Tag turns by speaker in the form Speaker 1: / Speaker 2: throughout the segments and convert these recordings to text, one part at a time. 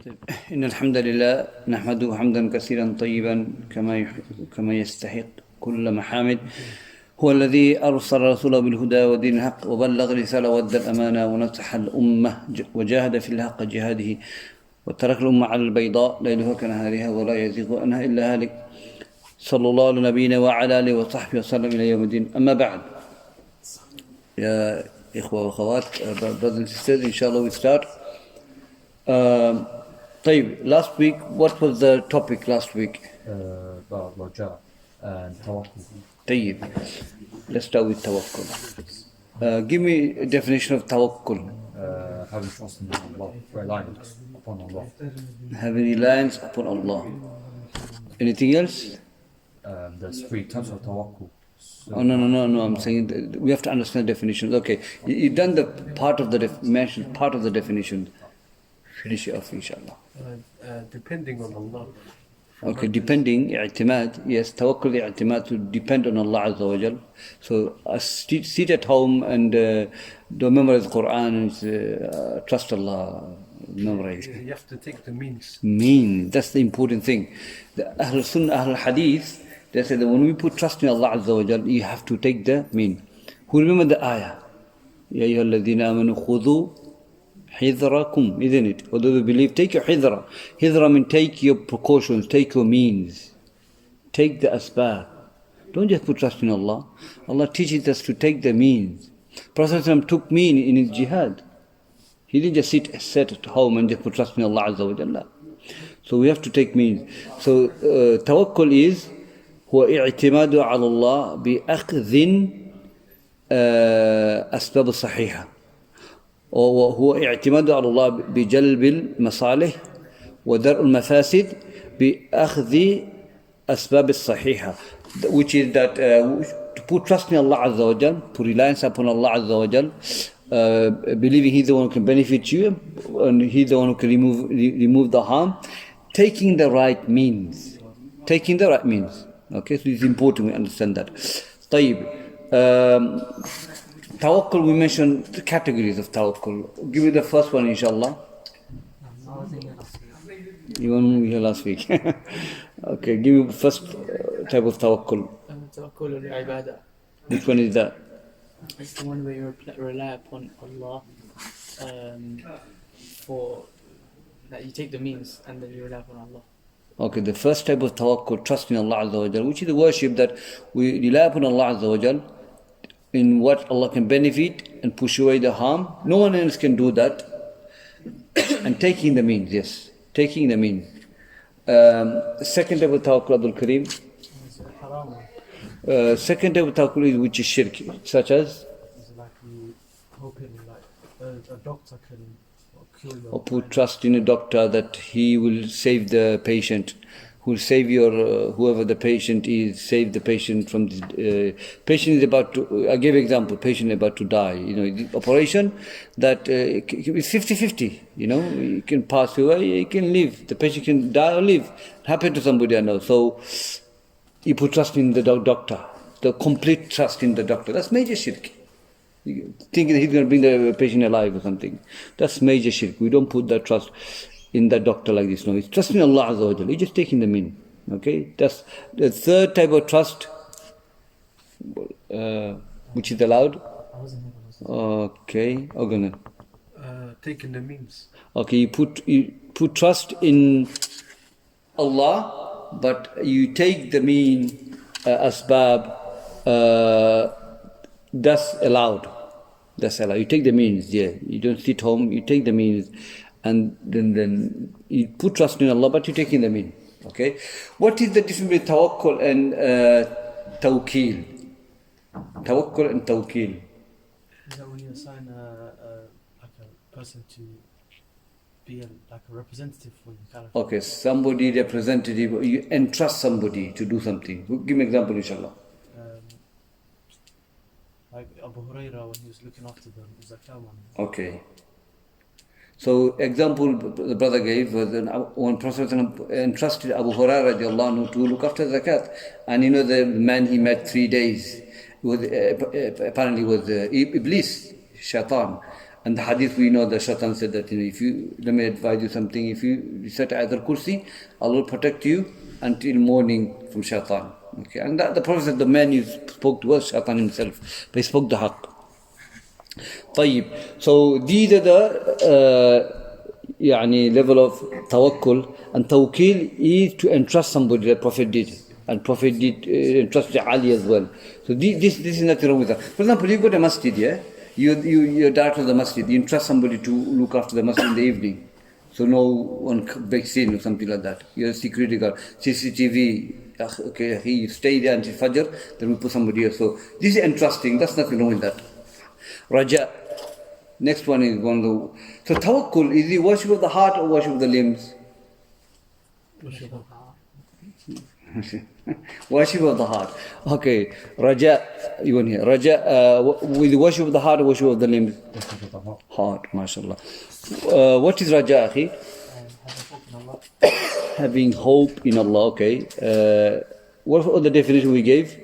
Speaker 1: إن الحمد لله نحمده حمدا كثيرا طيبا كما يستحق كل محامد. هو الذي أرسل رسوله بالهدى ودين الحق وبلغ الرسالة وأدى الأمانة ونصح الأمة وجاهد في الحق جهاده وترك الأمة على البيضاء ليلها كنهارها ولا يزيغ عنها إلا هالك. صلى الله على نبينا وعلى آله وصحبه وسلم إلى يوم الدين. أما بعد. يا إخوة وأخوات, brothers and sisters, inshallah we start. Last week, what was the topic last week?
Speaker 2: About Raja and Tawakkul.
Speaker 1: طيب, let's start with Tawakkul. Give me a definition of Tawakkul.
Speaker 2: Having trust in Allah, reliance upon Allah.
Speaker 1: Having reliance upon Allah. Anything else?
Speaker 2: There's 3 types of Tawakkul. So
Speaker 1: No. I'm saying that we have to understand definitions. Okay, you've done the part of the mentioned part of the definition. Finish it off, inshallah.
Speaker 3: Depending on Allah.
Speaker 1: Okay, depending, i'timad, yes, tawakkul, i'timad, to depend on Allah Azza wa Jal. So sit at home and don't memorize the Quran and trust Allah, memorize.
Speaker 3: You have to take the means.
Speaker 1: That's the important thing. The Ahl Sunnah, Ahl Hadith, they say that when we put trust in Allah Azza wa Jal, you have to take the mean. Who remember the ayah? Ya ayyuhalladhina amanu khudhu Hidrakum, isn't it? Although you believe, take your hidra. Hidra means take your precautions, take your means. Take the asbab. Don't just put trust in Allah. Allah teaches us to take the means. Prophet took mean in his jihad. He didn't just sit at home and just put trust in Allah Azza wa Jalla. So we have to take means. So tawakkul is هو اعتماد على الله بأخذ أسباب الصحيحة. وهو اعتماد على الله بجلب المصالح ودرء المفاسد بأخذ أسباب الصحيحة, which is that to put trust in Allah Azza wa Jal, put reliance upon Allah Azza wa Jal, believing He's the one who can benefit you and He's the one who can remove the harm, taking the right means. Okay, so it's important we understand that. Tawakkul, we mentioned the categories of tawakkul. Give me the first one, inshallah. You weren't here last week. Okay, give me the first type of tawakkul.
Speaker 4: Tawakkul al-ibadah.
Speaker 1: Which one is that?
Speaker 4: It's the one where you rely upon Allah for that you take the means and then you rely upon Allah.
Speaker 1: Okay, the first type of tawakkul, trust in Allah Azza wa Jal, which is the worship that we rely upon Allah Azza wa Jal in what Allah can benefit and push away the harm. No one else can do that. And taking the means, yes. Taking the means. Second type of tawakkul, Abdul Kareem. Second type of tawakkul is which is shirk, such as?
Speaker 3: It's like you hoping like a doctor can cure you.
Speaker 1: Or put trust in a doctor that he will save the patient. Who will save your, whoever the patient is, save the patient from the, patient is about to, I gave example, patient is about to die, the operation that it's 50-50, you can pass away, you can live, the patient can die or live, happen to somebody I know. So you put trust in the doctor, the complete trust in the doctor, that's major shirk. Thinking that he's going to bring the patient alive or something, that's major shirk. We don't put that trust in that doctor like this. No, it's trusting Allah Azza wa Jalla. You're just taking them in. Okay? That's the third type of trust, which is allowed. Okay.
Speaker 3: Taking the means.
Speaker 1: Okay, you put trust in Allah, but you take the mean asbab. That's allowed. You take the means. Yeah. You don't sit home. You take the means. And then you put trust in Allah, but you're taking them in. Okay? What is the difference between tawakkul and tawkeel? Tawakkul and tawkeel.
Speaker 3: Is that when you assign like a person to be like a representative for you? Kind of
Speaker 1: Okay, somebody representative, you entrust somebody to do something. Give me an example, inshallah.
Speaker 3: like Abu Huraira when he was looking after the zakah money.
Speaker 1: Okay. So example the brother gave was when Prophet entrusted Abu Hurairah radiallahu anhu to look after zakat, and the man he met 3 days was apparently was Iblis, Shaitan, And the hadith we know, the shaitan said that, if you, let me advise you something, if you recite Ayatul Kursi, Allah will protect you until morning from shaitan. Okay, and the Prophet said the man you spoke to was shaitan himself, but he spoke the haqq. طيب. So these are the level of tawakkul, and tawakkul is to entrust somebody. The Prophet did, and Prophet did entrust Ali as well. So this is nothing wrong with that. For example, you go to masjid, yeah, you're director of the masjid, you entrust somebody to look after the masjid in the evening, so no one breaks in or something like that. You're a security guard, CCTV. Okay, you stay there until Fajr, then we put somebody else. So this is entrusting. That's nothing wrong with that. Raja. Next one is one of the. So tawakkul, is the worship of the heart or worship of the limbs?
Speaker 3: Worship of
Speaker 1: Worship of the heart. Okay. Raja, you want here. Raja, with the worship of the heart or worship of the limbs?
Speaker 2: Worship of the heart.
Speaker 1: Heart, mashallah. What is Raja, akhi? Having hope in Allah, okay. What was the definition we gave?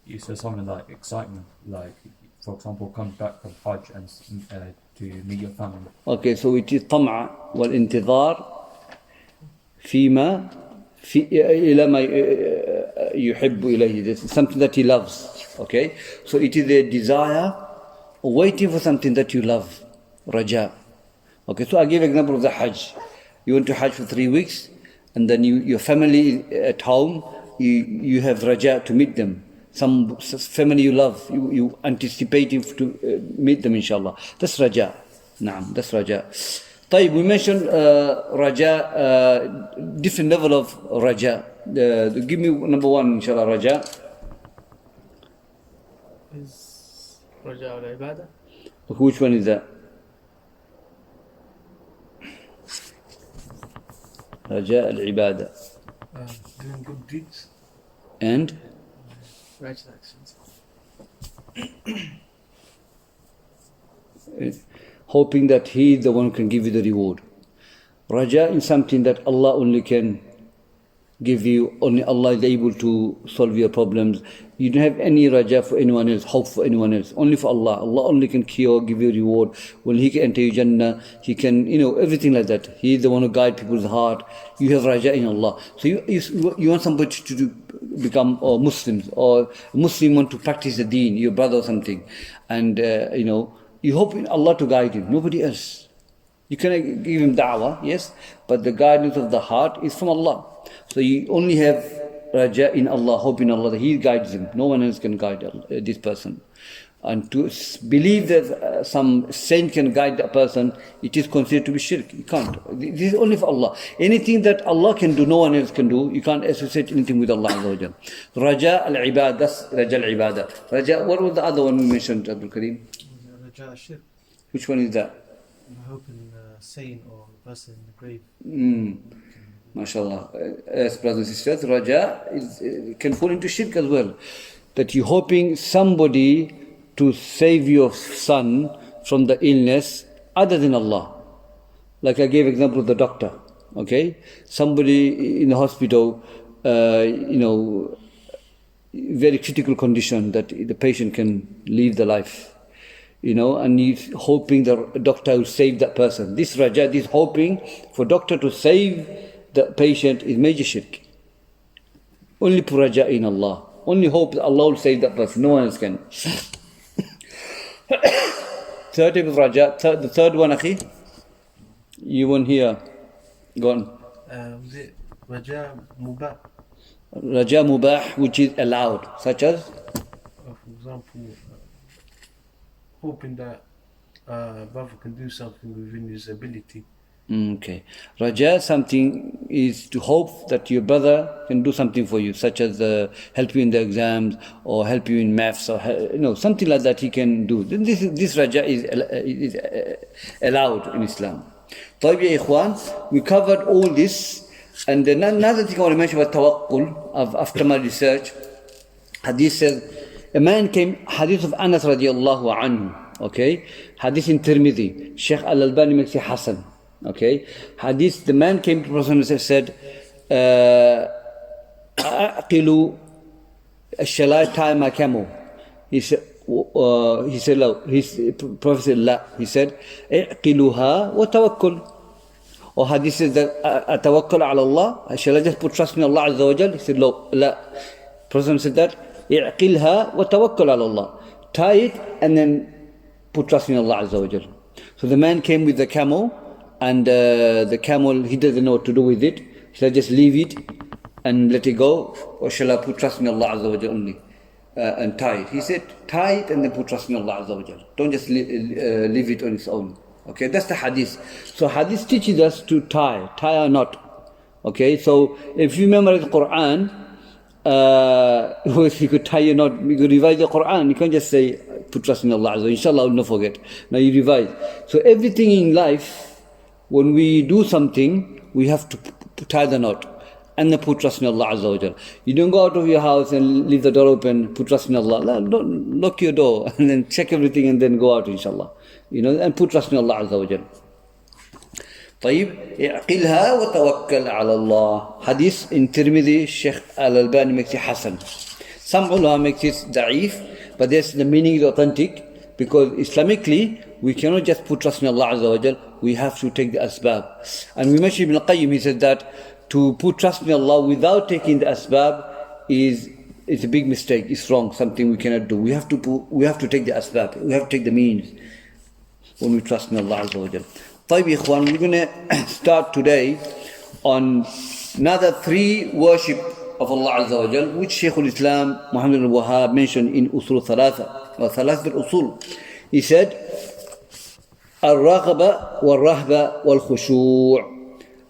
Speaker 2: You said something like excitement, like, for example, come back from Hajj and to meet your family.
Speaker 1: Okay, so it is طمع والانتظار فيما إلى ما يحب إليه. This is something that he loves. Okay, so it is a desire, waiting for something that you love. Raja. Okay, so I give example of the Hajj. You went to Hajj for 3 weeks, and then your family at home, you have Raja to meet them. Some family you love, you anticipating to meet them, inshallah. That's Raja. Naam, that's Raja. طيب, we mentioned Raja, different level of Raja. Give me number one, inshallah, Raja.
Speaker 4: Is Raja al-Ibadah?
Speaker 1: Which one is that? Raja al-Ibadah.
Speaker 3: doing good deeds.
Speaker 1: And?
Speaker 4: Righteous actions.
Speaker 1: Hoping that He is the one who can give you the reward. Raja is something that Allah only can give you, only Allah is able to solve your problems. You don't have any Raja for anyone else, hope for anyone else, only for Allah. Allah only can cure, give you reward. Well, He can enter you Jannah, He can, everything like that. He is the one who guides people's heart. You have Raja in Allah. So you want somebody to become Muslims, or a Muslim want to practice the deen, your brother or something, and you hope in Allah to guide him, nobody else. You can give him da'wah, yes, but the guidance of the heart is from Allah. So you only have Raja in Allah, hope in Allah that He guides him. No one else can guide this person. And to believe that some saint can guide a person, it is considered to be shirk. You can't. This is only for Allah. Anything that Allah can do, no one else can do. You can't associate anything with Allah Azza wa Jal. Raja al-Ibadah, that's Raja al-Ibadah. Raja, what was the other one we mentioned, Abdul Kareem?
Speaker 3: Raja al-Shirk.
Speaker 1: Which one is that?
Speaker 3: Hope in a saint or a person in the grave.
Speaker 1: MashaAllah. As brothers and sisters, Raja can fall into shirk as well. That you're hoping somebody to save your son from the illness other than Allah. Like I gave example of the doctor. Okay? Somebody in the hospital, very critical condition that the patient can leave the life. And he's hoping the doctor will save that person. This Raja, this hoping for doctor to save the patient is major shirk. Only put Raja in Allah. Only hope that Allah will save that person. No one else can. Third type of Raja, the third one, akhi. You won't hear. Go on.
Speaker 3: Was it Raja Mubah?
Speaker 1: Raja Mubah, which is allowed, such as?
Speaker 3: For example, hoping that brother can do something within his ability.
Speaker 1: Okay. Raja, something is to hope that your brother can do something for you, such as help you in the exams, or help you in maths, or something like that he can do. Then this Raja is allowed in Islam. طيب يا إخوان, we covered all this, and another thing I want to mention about tawakkul, after my research, Hadith says, a man came, Hadith of Anas radiallahu anhu, okay, Hadith in Tirmidhi, Shaykh al-Albani makes it Hasan. Okay, Hadith, the man came to the Prophet and said, أعقلوا الشلاة my camel. He said, he said, no. Prophet said, la. He said, اعقلها وتوكل. Or hadith says that, أتوكل على الله, shall I just put trust in Allah Azza wa Jal? He said, no, la. Prophet said that, اعقلها وتوكل على الله. Tie it and then put trust in Allah Azza wa Jal. So the man came with the camel, and the camel, he doesn't know what to do with it. Shall I just leave it and let it go? Or shall I put trust in Allah Azza wa Jal only? And tie it. He said, tie it and then put trust in Allah Azza wa Jal. Don't just leave it on its own. Okay, that's the hadith. So hadith teaches us to tie or not. Okay, so if you memorize the Quran, if you could tie or not, you could revise the Quran. You can't just say, put trust in Allah Azza wa Jal. Inshallah, I will not forget. Now you revise. So everything in life, when we do something, we have to tie the knot and then put trust in Allah Azza wa Jal. You don't go out of your house and leave the door open, put trust in Allah. Don't lock your door and then check everything and then go out, inshallah. And put trust in Allah Azza wa Jal. طيب اعقلها وتوكل على الله. Hadith in Tirmidhi, Shaykh al-Albani makes it Hasan. Some ulama makes it da'if, but the meaning is authentic, because Islamically we cannot just put trust in Allah Azza wa Jal. We have to take the asbab. And we mentioned Ibn Qayyim, he said that to put trust in Allah without taking the asbab is a big mistake. It's wrong, something we cannot do. We have to take the asbab. We have to take the means when we trust in Allah Azza wa Jal. طيب إخوان, we're going to start today on another 3 worship of Allah Azza wa Jal, which Shaykhul-Islam Muhammad ibn Abdul-Wahhab mentioned in Usul Thalatha, or Thalathatul Usuul. He said, al-Raghba wal-Rahba wal-Khushu'.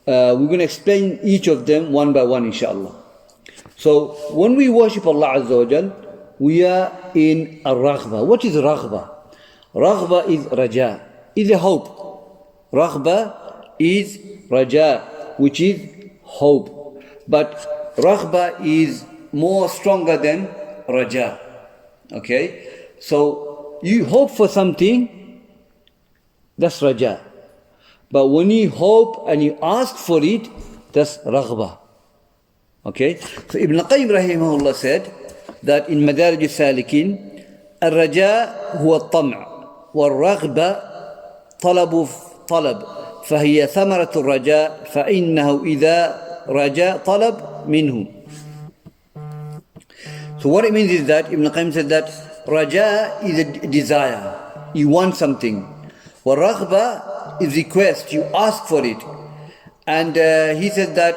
Speaker 1: We're going to explain each of them one by one, inshallah. So when we worship Allah Azza wa Jal, we are in al-Raghba. What is Raghba? Raghba is Raja, is a hope. Raghba is Raja, which is hope. But Raghba is more stronger than Raja. Okay? So you hope for something, that's Raja. But when you hope and you ask for it, that's Raghba. Okay? So Ibn Qayyim rahimahullah said that in Madarij al-Salikin, الرجاء هو الطمع والرغبة طلب فهي ثمرة الرجاء فإنه إذا رجاء طلب منه. So what it means is that Ibn Qayyim said that Raja is a desire, you want something. Raghba is request, you ask for it. And he said that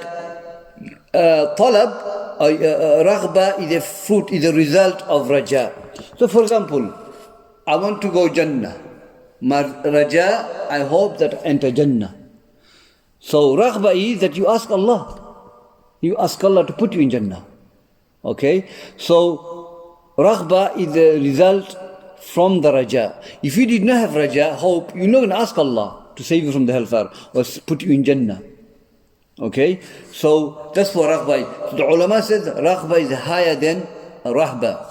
Speaker 1: Talab, Raghba is a fruit, is a result of Raja. So for example, I want to go Jannah. My Raja, I hope that I enter Jannah. So Raghba is that you ask Allah. You ask Allah to put you in Jannah. Okay? So Raghba is the result from the Raja. If you did not have Raja, hope, you're not going to ask Allah to save you from the hellfire or put you in Jannah. Okay? So that's what Raghba is. So the ulama says Raghba is higher than Rahba.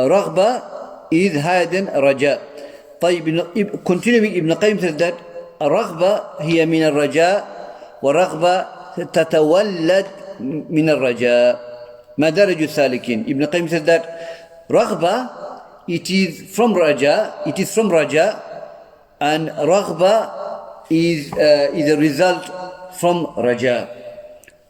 Speaker 1: Raghba is higher than Raja. طيب, continuing, Ibn Qayyim says that الرغبة هي من الرجاء ورغبة تتولد من الرجاء. مدارج السالكين. Ibn Qayyim says that Raghba, it is from Raja, and Raghba is a result from Raja.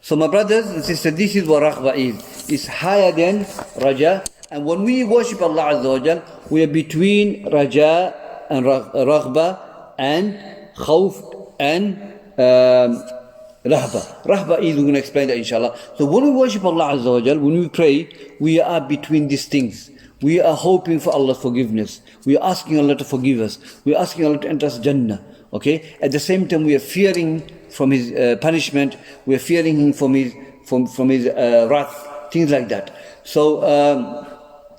Speaker 1: So my brothers and sisters, this is what Raghba is. It's higher than Raja. And when we worship Allah Azza wa Jal, we are between Raja and Raghba and Khawf and Rahba. Rahba is, we're going to explain that inshallah. So when we worship Allah Azza wa Jal, when we pray, we are between these things. We are hoping for Allah's forgiveness. We are asking Allah to forgive us. We are asking Allah to enter us Jannah. Okay? At the same time, we are fearing from His punishment. We are fearing Him from His wrath. Things like that. So,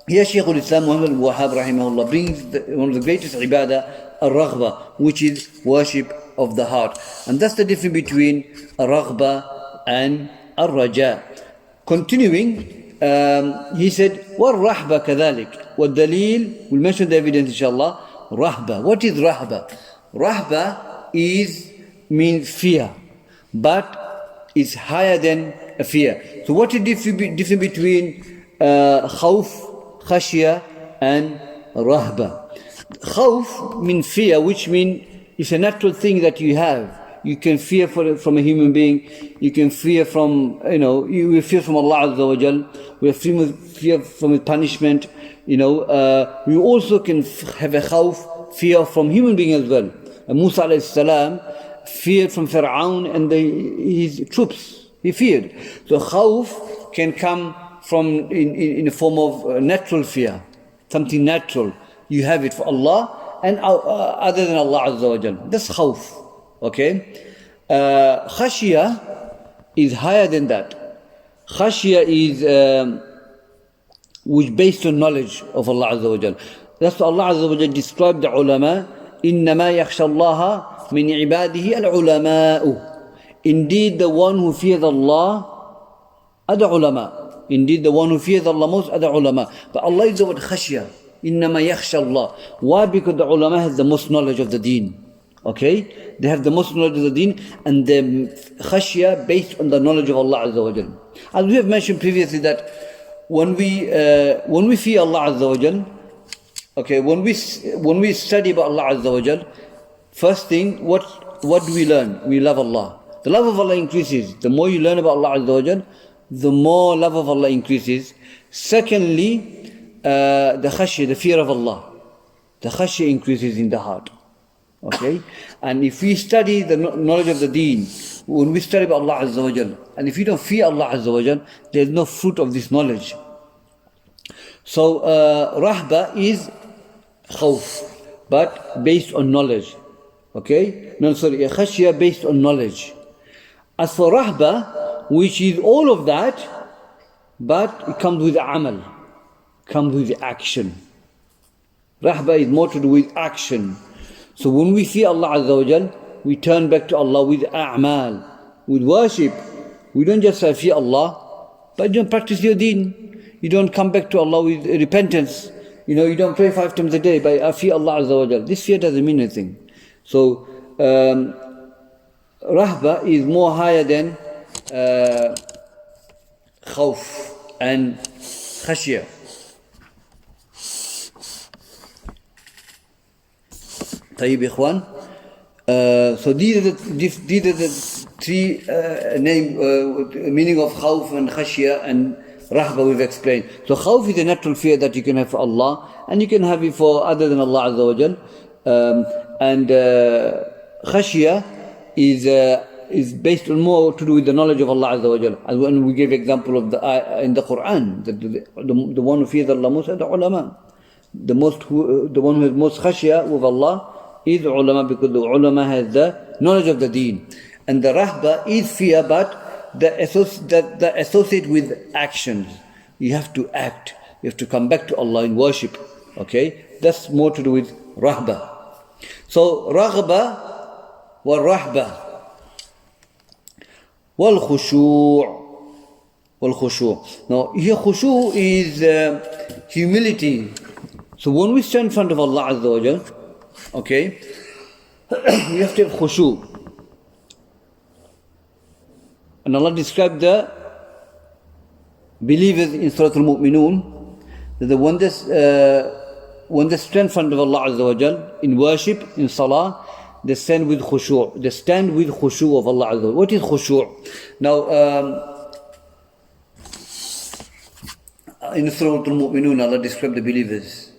Speaker 1: here Shaykhul-Islam Muhammad ibn Abdul-Wahhab rahimahullah brings one of the greatest ibadah, al-Raghba, which is worship of the heart. And that's the difference between al-Raghba and al-Raja. Continuing, he said, وَالرَّحْبَ كَذَلِكَ وَالدَّلِيل, we'll mention the evidence inshallah. Rahba. What is Rahba? Rahba means fear, but it's higher than a fear. So what is the difference between khawf, khashya and rahba. Khawf means fear, which means it's a natural thing that you have. You can fear from a human being. You can fear from, you will fear from Allah Azza wa Jal. We fear from His punishment. We also can have a khawf, fear from human being as well. And Musa alayhi salam feared from Fir'aun and his troops. He feared. So khawf can come from in a form of natural fear, something natural. You have it for Allah and other than Allah Azza wa Jal. That's khawf. Okay? Khashya is higher than that. Khashya is which based on knowledge of Allah Azza wa Jal. That's what Allah Azza wa Jal described the ulama. إِنَّمَا يَخْشَى اللَّهَ مِنْ عِبَادِهِ الْعُلَمَاءُ. Indeed, the one who fears Allah are the ulama. Indeed, the one who fears Allah most are the ulama. But Allah is the word khashya. إِنَّمَا يَخْشَى اللَّهِ. Why? Because the ulama has the most knowledge of the deen. Okay? They have the most knowledge of the deen and the khashya based on the knowledge of Allah Azza wa Jal. As we have mentioned previously that when we fear Allah Azza wa Jal, okay, when we study about Allah Azza wa Jal, first thing, what do we learn? We love Allah. The love of Allah increases. The more you learn about Allah Azza wa Jal, the more love of Allah increases. Secondly, the khashya, the fear of Allah. The khashya increases in the heart. Okay? And if we study the knowledge of the deen, when we study about Allah Azza wa Jal, and if you don't fear Allah Azza wa Jal, there is no fruit of this knowledge. So, rahba is khawf, but based on knowledge. Okay? Khashya based on knowledge. As for rahba, which is all of that, but it comes with amal, comes with action. Rahba is more to do with action. So when we fear Allah Azza wa Jal, we turn back to Allah with a'mal, with worship. We don't just say fear Allah, but you don't practice your deen. You don't come back to Allah with repentance. You don't pray 5 times a day, but I fear Allah Azza wa Jal. This fear doesn't mean anything. So, rahba is more higher than khawf and khashya. طيب إخوان. So these are the three meaning of khawf and khashya and rahba we've explained. So khawf is a natural fear that you can have for Allah and you can have it for other than Allah Azza wa Jal. And khashya is based on more to do with the knowledge of Allah Azza wa Jal. As when we gave example of in the Quran, the one who fears Allah most are the ulama. The one who has most khashya with Allah is ulama, because the ulama has the knowledge of the deen. And the rahba is fear, but the associate with actions. You have to act. You have to come back to Allah in worship. Okay? That's more to do with rahba. So, raghba wa rahba wal khushu'. Now, here khushu' is humility. So when we stand in front of Allah Azza wa Jal, okay, we have to have khushu'. And Allah described the believers in Surah Al-Mu'minun, that the one that stand in front of Allah Azza wa Jal in worship, in salah, they stand with khushu'. They stand with khushu' of Allah Azza wa Jal. What is khushu'? Now, in Surah Al-Mu'minun, Allah described the believers.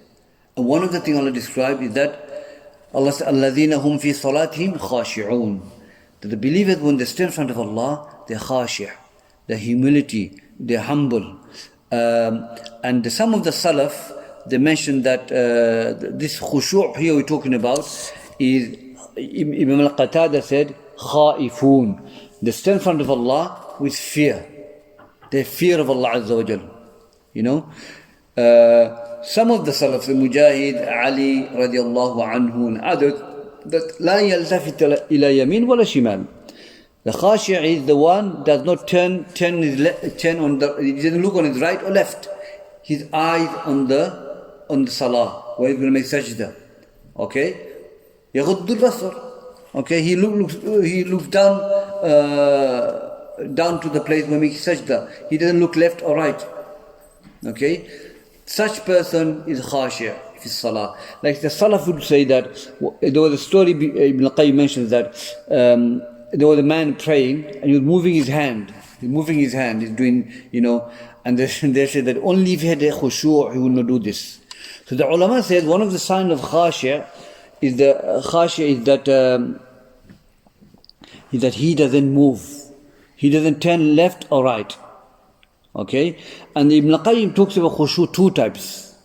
Speaker 1: And one of the things Allah described is that Allah said, الَّذِينَ هُمْ فِي صَلَاتِهِمْ خَاشِعُونَ. That the believers, when they stand in front of Allah, they're khashih, they're humility, they're humble. And some of the Salaf, they mentioned that this khushu' here we're talking about is, Imam al-Qatada said, khaifun. They stand in front of Allah with fear. They fear of Allah Azza wa Jal. Some of the Salaf, the Mujahid, Ali radiallahu anhu and others, that لا يلتفت إلى يمين ولا شمال. The khashia is the one does not turn he doesn't look on his right or left. His eyes on the salah, where he's going to make sajda. Okay? يغض البصر. Okay, he looks down to the place where he makes sajda. He doesn't look left or right. Okay? Such person is khashia fi salah. Like the Salaf would say that, there was a story, Ibn al-Qayyim mentions that there was a man praying and he was moving his hand. He's doing, and they said that only if he had a khushu' he would not do this. So the ulama said one of the signs of khashia is that he doesn't move. He doesn't turn left or right. Okay? And Ibn al-Qayyim talks about khushu' two types.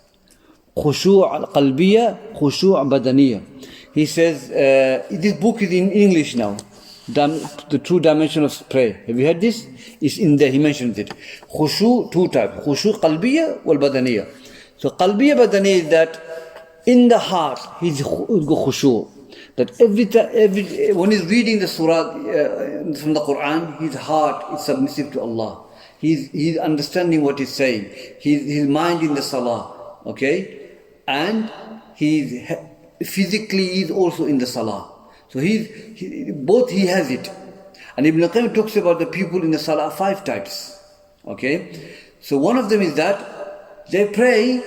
Speaker 1: Khushu' al-qalbiyya, khushu' al-badaniyya. He says, this book is in English now. The true dimension of prayer. Have you heard this? It's in there, he mentions it. Khushu', two types. Khushu' qalbiyya wal badaniyya. So qalbiyya badaniyya is that in the heart, he's khushu'. That every time, when he's reading the surah from the Quran, his heart is submissive to Allah. He's understanding what he's saying. His mind in the salah. Okay? And he's physically is also in the salah. So both he has it. And Ibn al-Qayyim talks about the people in the salah 5 types. Okay? So one of them is that they pray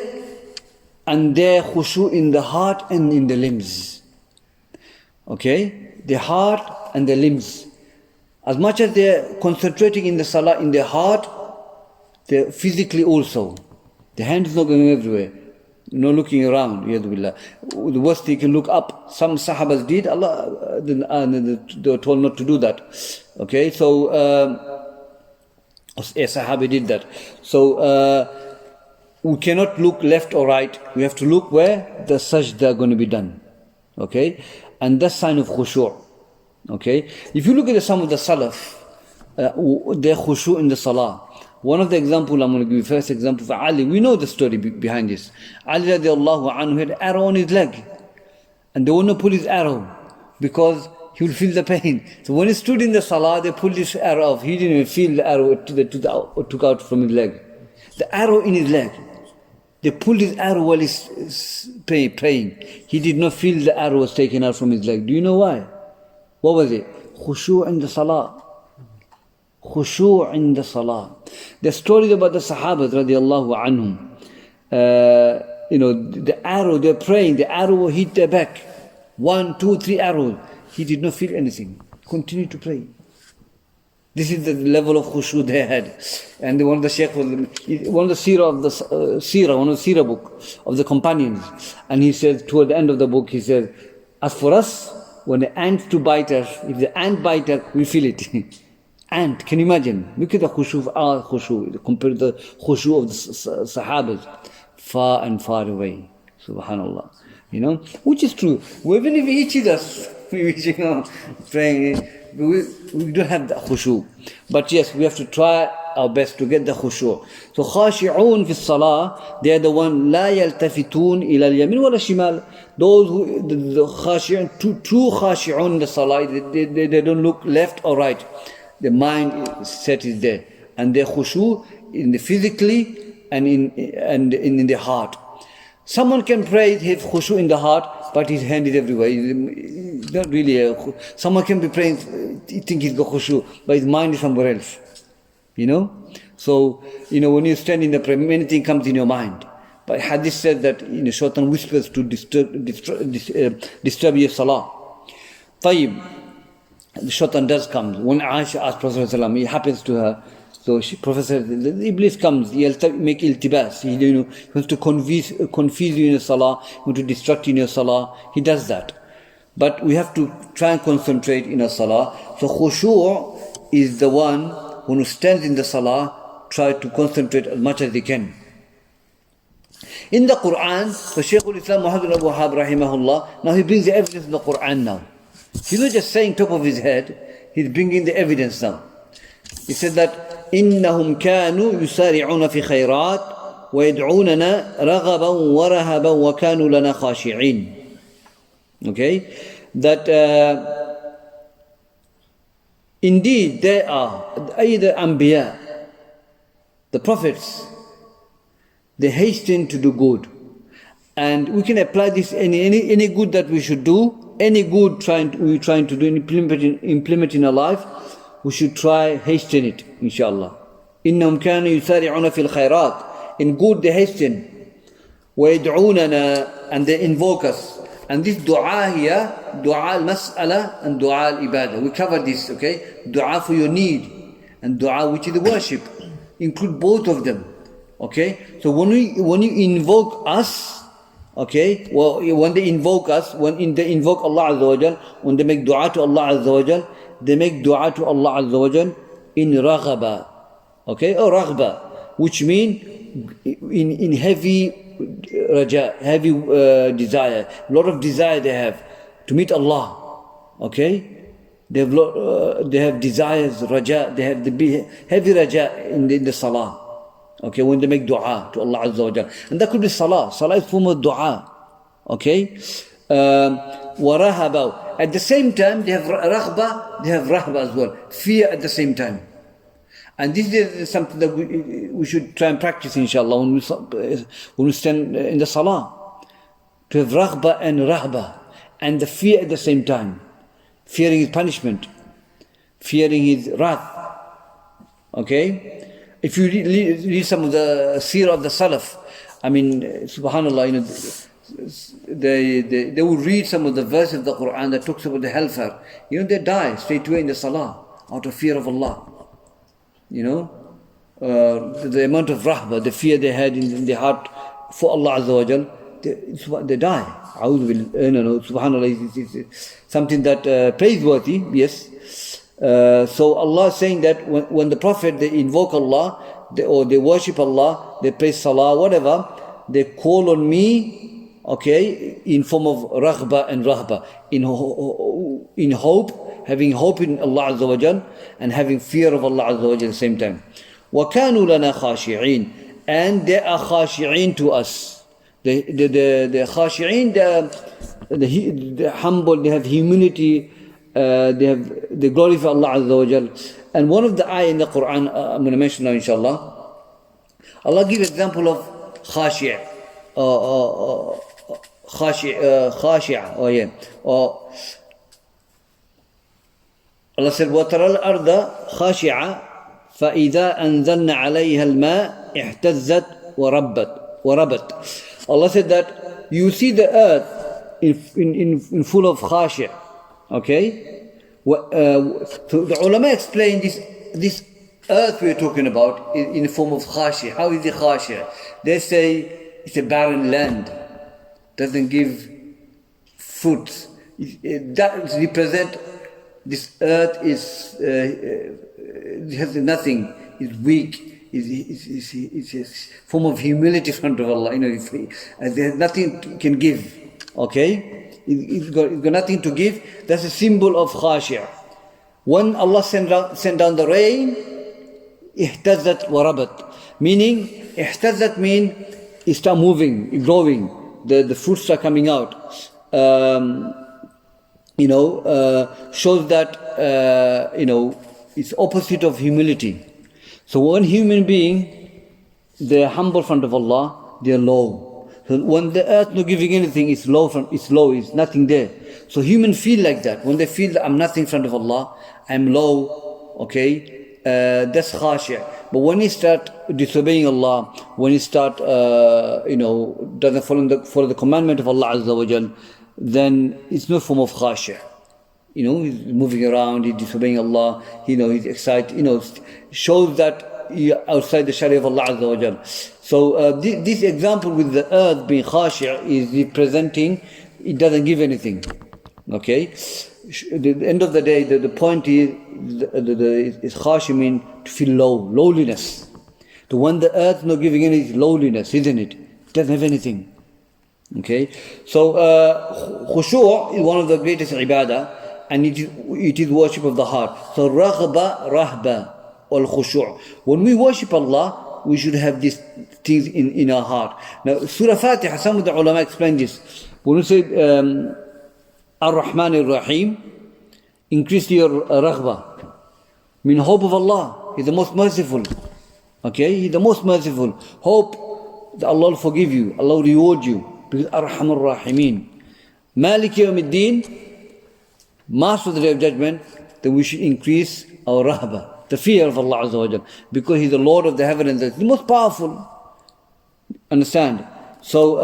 Speaker 1: and they're khushu' in the heart and in the limbs. Okay? The heart and the limbs. As much as they're concentrating in the salah in their heart, they're physically also. The hand is not going everywhere. No looking around. The worst thing, you can look up. Some Sahabas did. They were told not to do that. Okay, so a Sahabi did that. So we cannot look left or right. We have to look where the sajda are going to be done. Okay, and that's sign of khushu'. Okay, if you look at some of the Salaf, their khushu' in the salah. One of the examples I'm going to give you, first example for Ali. We know the story behind this. Ali radiallahu anhu had an arrow on his leg. And they want to pull his arrow because he will feel the pain. So when he stood in the salah, they pulled his arrow off. He didn't even feel the arrow took out from his leg. The arrow in his leg. They pulled his arrow while he's praying. He did not feel the arrow was taken out from his leg. Do you know why? What was it? Khushu' in the salah. Khushu' in the salah. The stories about the Sahabas radiallahu anhum. The arrow, they're praying, the arrow will hit their back. 1, 2, 3 arrows. He did not feel anything. Continue to pray. This is the level of khushu' they had. And one of the Shaykh, one of the seerah book of the companions. And he said, toward the end of the book, he said, as for us, when the ants to bite us, if the ant bite us, we feel it. Ant, can you imagine? Look at the khushu' of our khushu' compared to the khushu' of the Sahabas. Far and far away. Subhanallah. Which is true. Even if he itches us, praying, we don't have the khushu'. But yes, we have to try our best to get the khushu'. So khashi'un fi salah, they are the one la yaltafitun ila al-yamin wala shimal. Those who, the khashi'un, true khashi'un in the salah, they don't look left or right. The mind set is there. And their khushu' in the physically and in the heart. Someone can pray, his khushu' in the heart, but his hand is everywhere. He's not really someone can be praying, he think he's got khushu', but his mind is somewhere else. So, when you stand in the prayer, many things comes in your mind. But hadith said that, shaitan whispers to disturb your salah. Tayyib. The shaitan does come. When Aisha asked Prophet ﷺ, it happens to her. So Prophet said, the Iblis comes, he'll make iltibas. He wants to confuse you in your salah, he wants to distract you in your salah. He does that. But we have to try and concentrate in our salah. So khushu' is the one who stands in the salah, try to concentrate as much as he can. In the Quran, so Shaykhul-Islam Muhammad ibn Abdul-Wahhab rahimahullah, now he brings the evidence in the Quran now. He's not just saying top of his head, he's bringing the evidence now. He said that إِنَّهُمْ كَانُوا يُسَارِعُونَ فِي خَيْرَاتٍ وَيَدْعُونَنَا رَغَبًا وَرَهَبًا وَكَانُوا لَنَا خَاشِعِينَ. Okay? That indeed there are either Anbiya, the prophets, they hasten to do good. And we can apply this any good that we should do. Any good we're trying to do, implement in our life, we should try hasten it, inshallah. إِنَّهُمْ كَانُوا يُسَارِعُونَ فِي الْخَيْرَاتِ In good they hasten. وَيَدْعُونَنَا And they invoke us. And this dua here, dua al-mas'ala and dua al-ibadah. We covered this, okay? Dua for your need and dua which is the worship. Include both of them. Okay? So when you invoke us, okay, well, when they invoke us, they invoke Allah Azza wa Jal, when they make dua to Allah Azza wa Jal, they make dua to Allah Azza wa Jal in raghaba, okay, or raghba, which mean in heavy raja, heavy desire, a lot of desire they have to meet Allah, okay. They have desires, raja, they have the heavy raja in the salah. Okay, when they make dua to Allah Azza wa Jal. And that could be salah. Salah is form of dua. Okay? وَرَهَبَوا At the same time, they have raghba, they have rahba as well. Fear at the same time. And this is something that we should try and practice, inshallah, when we stand in the salah. To have raghba and rahba. And the fear at the same time. Fearing his punishment. Fearing his wrath. Okay? If you read some of the seerah of the Salaf, I mean, subhanallah, they will read some of the verses of the Quran that talks about the hellfire. They die straight away in the salah out of fear of Allah. The amount of rahbah, the fear they had in their heart for Allah Azza wa Jal, they die. Subhanallah, it's something that praiseworthy, yes. So Allah is saying that when the Prophet, they invoke Allah, or they worship Allah, they pray salah, whatever, they call on me, okay, in form of raghba and rahba, in hope, having hope in Allah Azza wa Jal, and having fear of Allah Azza wa Jal at the same time. وَكَانُوا لَنَا خَاشِعِينَ And they are khashi'een to us. The khashi'een, they're humble, they have humility, they glorify Allah Azza wa Jal. And one of the ayah in the Quran, I'm going to mention now inshallah, Allah gives example of khashi'a, Allah said, وَتَرَى الْأَرْضَ خَاشِعَةً فَإِذَا أَنزَلْنَا عَلَيْهَا الْمَاءَ اهْتَزَّتْ وَرَبَتْ Allah said that you see the earth in full of khashi'a. Okay? So the ulama explain this earth we're talking about in the form of khashiyah. How is it khashiyah? They say it's a barren land, doesn't give fruits. That represent this earth has nothing, is weak, it's a form of humility in front of Allah. There's nothing can give. Okay? It's got nothing to give. That's a symbol of khashiyah. When Allah sent down the rain, ihtazat wa rabat. Meaning, ihtazat means it start moving, growing. The fruits start coming out. Shows that, it's opposite of humility. So one human being, they're humble in front of Allah, they're low. So when the earth not giving anything, it's low, it's nothing there. So humans feel like that. When they feel that I'm nothing in front of Allah, I'm low, okay, that's khashiyah. But when you start disobeying Allah, when you start, doesn't follow the commandment of Allah Azza wa Jal, then it's no form of khashiyah. He's moving around, he's disobeying Allah, he's excited, shows that outside the Sharia of Allah Azza wa Jal. So this example with the earth being khashia is representing it doesn't give anything. Okay? At the end of the day, the point is khashia means to feel low, lowliness. So when the earth not giving any lowliness, isn't it? It doesn't have anything. Okay? So khushu' is one of the greatest ibadah, and it is worship of the heart. So raghba, rahba, or khushu'. When we worship Allah, we should have these things in our heart. Now, Surah Fatiha, some of the ulama explain this. When we say Ar-Rahman Ar-Rahim, increase your raghba. Mean hope of Allah. He's the most merciful. Okay? He's the most merciful. Hope that Allah will forgive you. Allah will reward you. Because Ar-Rahman Ar-Rahimeen. Malik Yawmiddin, Master of the Day of Judgment, then we should increase our rahba, the fear of Allah Azza wa Jal, because He's the Lord of the heaven and earth, the most powerful. Understand? So,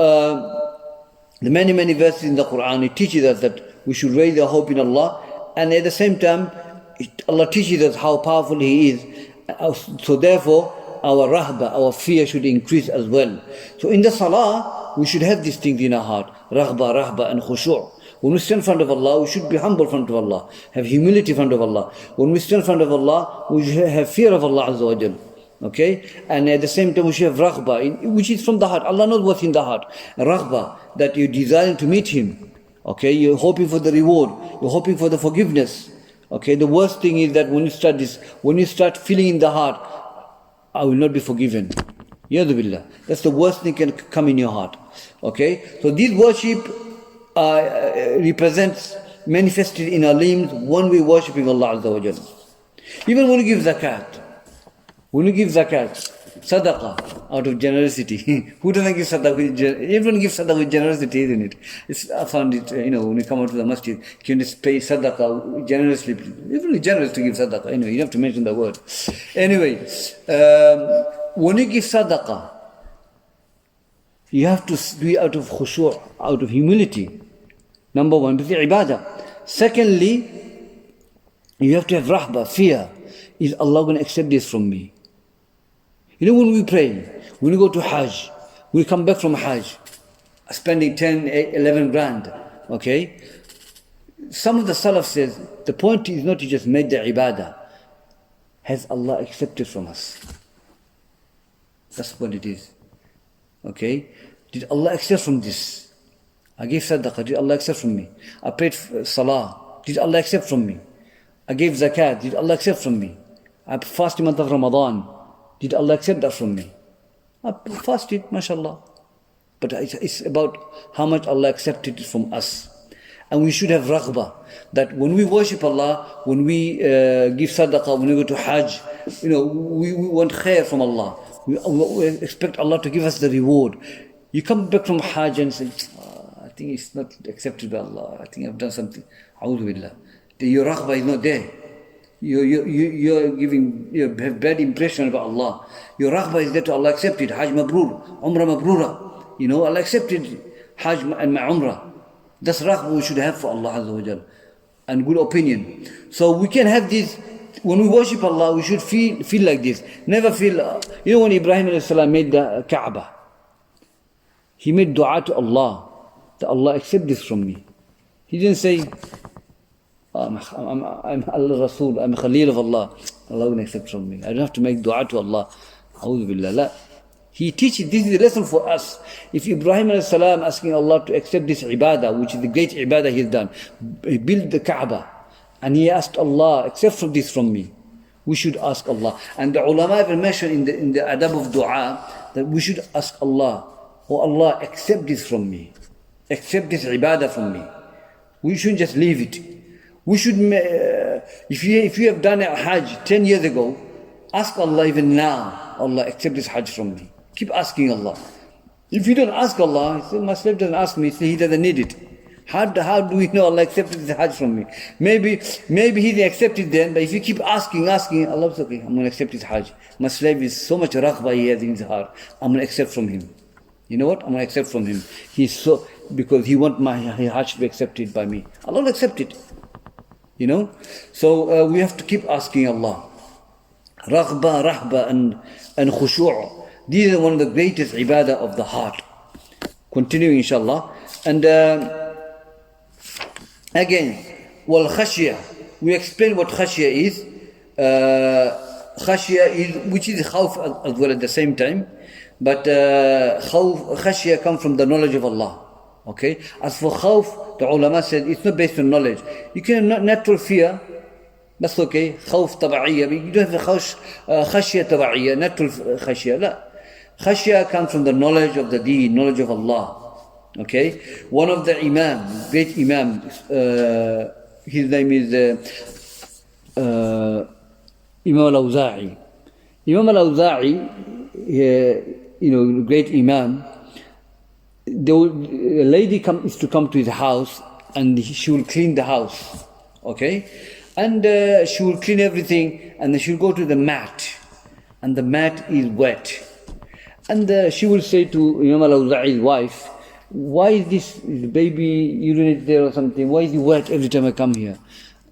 Speaker 1: the many verses in the Quran, it teaches us that we should raise our hope in Allah, and at the same time, Allah teaches us how powerful He is. So therefore, our rahba, our fear should increase as well. So in the salah, we should have these things in our heart. Rahba, and khushu'. When we stand in front of Allah, we should be humble in front of Allah. Have humility in front of Allah. When we stand in front of Allah, we should have fear of Allah Azza wa Jal. Okay? And at the same time, we should have raghba, which is from the heart. Allah knows what's in the heart. Raghba, that you're desiring to meet Him. Okay? You're hoping for the reward. You're hoping for the forgiveness. Okay? The worst thing is that when you start this, when you start feeling in the heart, I will not be forgiven. Yadu billah. That's the worst thing can come in your heart. Okay? So this worship represents, manifested in our limbs when we're worshipping Allah Azza wa Jalla. Even when you give zakat, sadaqah, out of generosity. Who doesn't give sadaqah with generosity? Everyone gives sadaqah with generosity, isn't it? I found it, when you come out to the masjid, you can just pay sadaqah generously. Everyone is generous to give sadaqah. Anyway, you don't have to mention the word. Anyway, when you give sadaqah, you have to do it out of khushu', out of humility. Number one, this is ibadah. Secondly, you have to have rahba, fear. Is Allah going to accept this from me? When we pray, when we go to Hajj, we come back from Hajj, spending 10, 11 grand, okay? Some of the Salaf says, the point is not to just make the ibadah. Has Allah accepted from us? That's what it is. Okay? Did Allah accept from this? I gave sadaqah, did Allah accept from me? I prayed salah, did Allah accept from me? I gave zakat, did Allah accept from me? I fasted the month of Ramadan, did Allah accept that from me? I fasted, mashallah. But it's about how much Allah accepted it from us. And we should have raghbah, that when we worship Allah, when we give sadaqah, when we go to Hajj, we want khair from Allah. We expect Allah to give us the reward. You come back from Hajj and say, I think it's not accepted by Allah. I think I've done something. A'udhu billah. Your raghbah is not there. You have bad impression about Allah. Your raghbah is there to Allah accepted. Hajj mabrur, Umrah mabrura. Allah accepted Hajj and my Umrah. That's raghbah we should have for Allah Azza wa Jal. And good opinion. So we can have this, when we worship Allah, we should feel like this. Never feel, when Ibrahim a.s. made the Kaaba, he made dua to Allah, that Allah accept this from me. He didn't say, I'm Al-Rasul, I'm a Khalil of Allah. Allah will accept from me. I don't have to make dua to Allah. A'udhu billah. La. He teaches, this is a lesson for us. If Ibrahim a.s. asking Allah to accept this ibadah, which is the great ibadah he's done, he built the Kaaba, and he asked Allah, accept this from me. We should ask Allah. And the ulama even mentioned in the adab of dua, that we should ask Allah, oh Allah, accept this from me. Accept this ibadah from me. We shouldn't just leave it. We should, if you have done a Hajj 10 years ago, ask Allah even now, Allah, accept this Hajj from me. Keep asking Allah. If you don't ask Allah, he said, my slave doesn't ask me, so he doesn't need it. How do we know Allah accepted this Hajj from me? Maybe he didn't accept it then, but if you keep asking, Allah says, okay, I'm going to accept his Hajj. My slave is so much raghbah he has in his heart, I'm going to accept from him. You know what? I'm going to accept from him. Because he wants my Hajj to be accepted by me. Allah will accept it. So we have to keep asking Allah. Raghba, rahba, and khushu'. These are one of the greatest ibadah of the heart. Continuing, inshallah. And again, wal khashya. We explain what khashya is. Khashya is, which is khawf as well at the same time. But khashya comes from the knowledge of Allah. Okay? As for khawf, the ulama said it's not based on knowledge. You can have natural fear. That's okay. Khawf taba'iyya. You don't have khashya taba'iyya, natural khashya. La. Khashya comes from the knowledge of the deen, knowledge of Allah. Okay? One of the imam, great imam, his name is Imam al-Waadi'i. Imam al-Waadi'i, great imam, a lady is to come to his house and she will clean the house. Okay? And she will clean everything and then she will go to the mat. And the mat is wet. And she will say to Imam al-Awza'i's wife, why is this baby urinated there or something? Why is he wet every time I come here?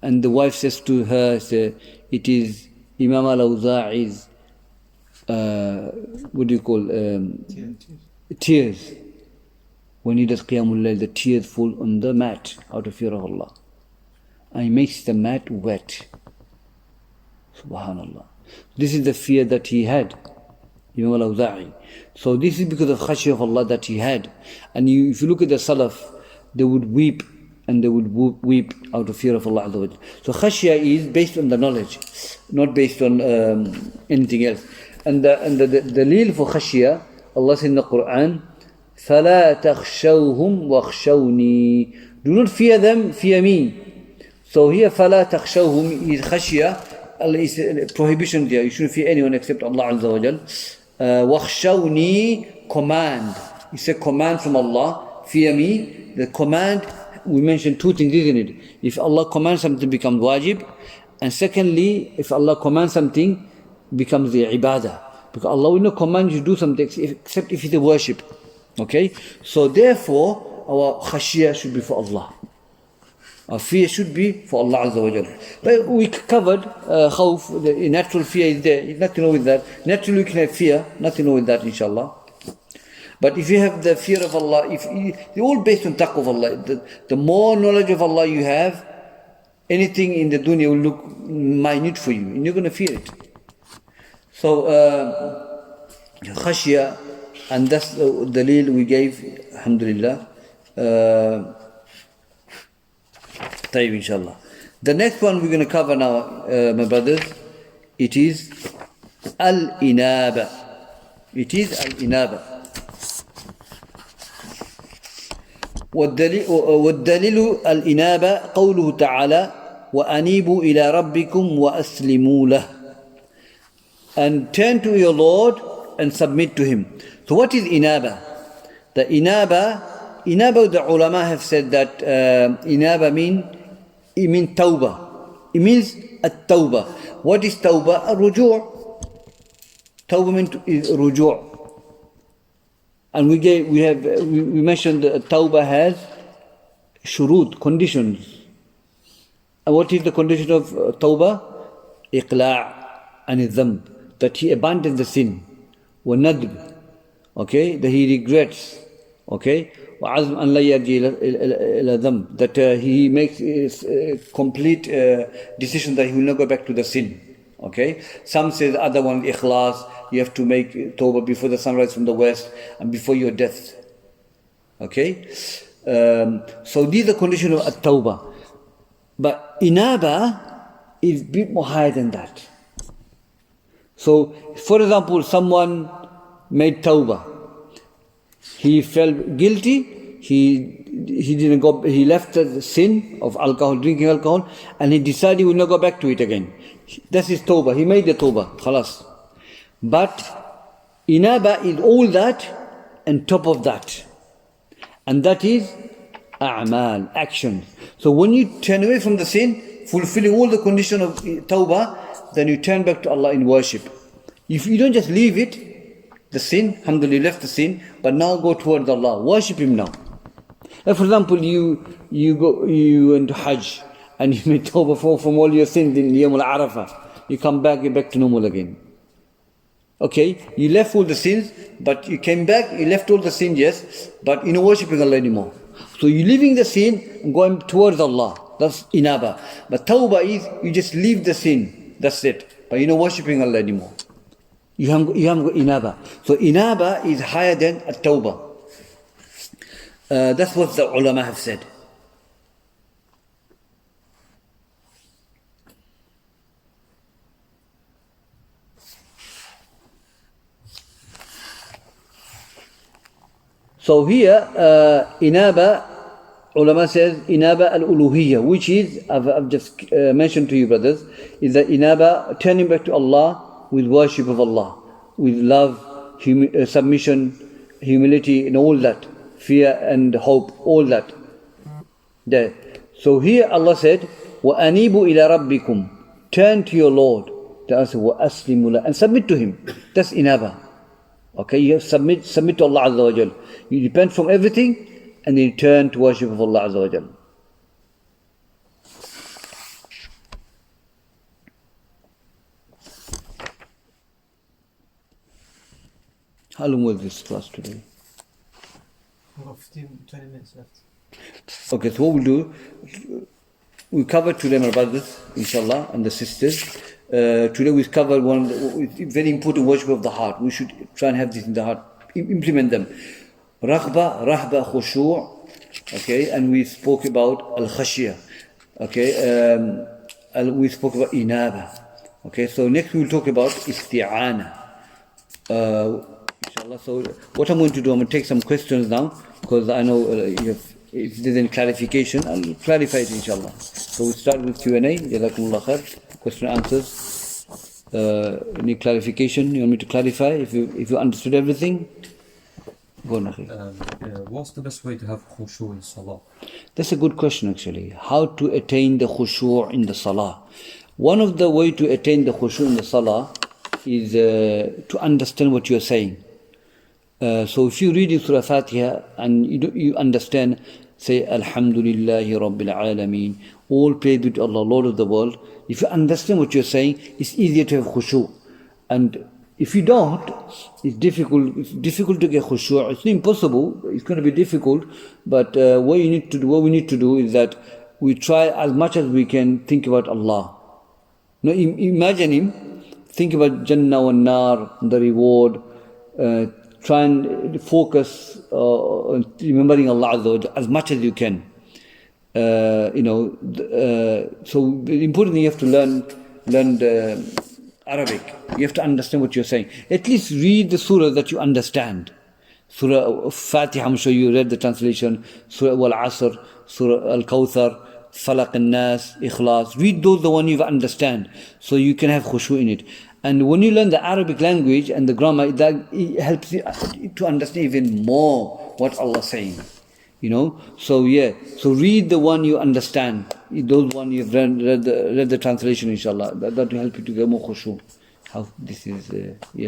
Speaker 1: And the wife says to her, it is Imam al-Awza'i's, what do you call, tears. When he does Qiyamul Layl, the tears fall on the mat out of fear of Allah. And he makes the mat wet. Subhanallah. This is the fear that he had, Imam al-Awza'i. So this is because of khashiyah of Allah that he had. And if you look at the Salaf, they would weep, and they would weep out of fear of Allah. So khashiyah is based on the knowledge, not based on anything else. And the dalil for khashiyah, Allah says in the Quran, فَلَا تَخْشَوْهُمْ وَخْشَوْنِي. Do not fear them, fear me. So here, فَلَا تَخْشَوْهُمْ is khashiyah. Allah is a prohibition there. You shouldn't fear anyone except Allah Azza wa Jal. وَخْشَوْنِي, command. It's a command from Allah. Fear me. The command, we mentioned two things, isn't it? If Allah commands something, it becomes wajib. And secondly, if Allah commands something, it becomes the ibadah. Because Allah will not command you to do something except if it's a worship. Okay? So therefore, our khashiyah should be for Allah. Our fear should be for Allah Azza wa Jalla. But we covered khawf, the natural fear is there. Nothing wrong with that. Naturally we can have fear. Nothing wrong with that, inshallah. But if you have the fear of Allah, they're all based on taqwa of Allah. The more knowledge of Allah you have, anything in the dunya will look minute for you, and you're going to fear it. So, khashiyah, and that's the dalil we gave, alhamdulillah. Tayyib, inshallah. The next one we're going to cover now, my brothers, it is al-inaba. It is al-inaba. والدليل الإنابة قوله تعالى وأنيبوا إلى ربكم وأسلموا له. And turn to your Lord and submit to Him. So what is inaba? The inaba, the ulama have said that inaba means tawbah. It means at-tawbah. What is tawbah? A-ruju'. Tawbah means ruju'. And we mentioned that tawbah has shurut, conditions. And what is the condition of tawbah? Iqla' an dhanb, that he abandons the sin. Wa nadb, okay, that he regrets. Okay, wa azm an la yarji ila dhanb, that he makes a complete decision that he will not go back to the sin. Okay, some say the other one, ikhlas, you have to make tawbah before the sunrise from the west and before your death. Okay, so these are the conditions of at-tawbah. But inaba is a bit more higher than that. So, for example, someone made tawbah. He felt guilty. He left the sin of alcohol, drinking alcohol, and he decided he will not go back to it again. That's his tawbah. He made the tawbah. Khalas. But inaba is all that and top of that. And that is a'mal, action. So when you turn away from the sin, fulfilling all the conditions of tawbah, then you turn back to Allah in worship. If you don't just leave it, the sin, alhamdulillah, you left the sin, but now go towards Allah, worship Him now. Like for example, you went to Hajj and you made tawbah from all your sins in Yawm al-Arafah. You come back, you're back to normal again. Okay, you left all the sins, but you came back, you left all the sins, yes, but you're not worshipping Allah anymore. So you're leaving the sin and going towards Allah. That's inaba. But tawbah is, you just leave the sin, that's it. But you're not worshipping Allah anymore. You haven't got inaba. So inaba is higher than at-tawbah. That's what the ulama have said. So here, inaba, ulama says, inaba al-uluhiyya, which is, I've just mentioned to you brothers, is the inaba, turning back to Allah with worship of Allah, with love, submission, humility, and all that, fear and hope, all that. There. So here Allah said, وَأَنِيبُوا إِلَى رَبِّكُمْ, turn to your Lord, the answer, وَأَسْلِمُوا لَهُ, and submit to Him. That's inaba. Okay, you have submit to Allah Azza wa Jal. You repent from everything and then you turn to worship of Allah Azza wa Jal. How long was this class today?
Speaker 3: We've got 20 minutes left.
Speaker 1: Okay, so what we'll do, we covered today, my brothers, inshallah, and the sisters. Today we covered one very important worship of the heart. We should try and have this in the heart, implement them. Raghba, rahba, khushu', okay, and we spoke about al-khashiyah, okay, we spoke about inaba, okay, so next we will talk about isti'ana. Inshallah. So what I'm going to do, I'm going to take some questions now, because I know if there's any clarification, I'll clarify it inshallah. So we'll start with Q&A. Jazakumullah khair. Question answers. Any clarification? You want me to clarify if you understood everything? Go on, Akhi.
Speaker 2: What's the best way to have khushu' in salah?
Speaker 1: That's a good question actually. How to attain the khushu' in the salah? One of the way to attain the khushu' in the salah is to understand what you're saying. So if you read Surah Fatiha and you understand, say Alhamdulillahi Rabbil Alameen, all praise to Allah, Lord of the world. If you understand what you're saying, it's easier to have khushu'. And if you don't, it's difficult to get khushu'. It's not impossible, it's going to be difficult, but what we need to do is that we try as much as we can think about Allah. Now imagine him, think about Jannah wa Nar, the reward, try and focus on remembering Allah Azza wa Jalla as much as you can. So the important thing, you have to learn the Arabic. You have to understand what you're saying. At least read the surah that you understand. Surah Fatiha, I'm sure you read the translation. Surah Al-Asr, Surah Al-Kawthar, Falaq al-Nas, Ikhlas. Read those, the one you understand, so you can have khushu' in it. And when you learn the Arabic language and the grammar, that it helps you to understand even more what Allah is saying. So read the one you understand. Those one you've read the translation, inshallah. That will help you to get more khushu'. How this is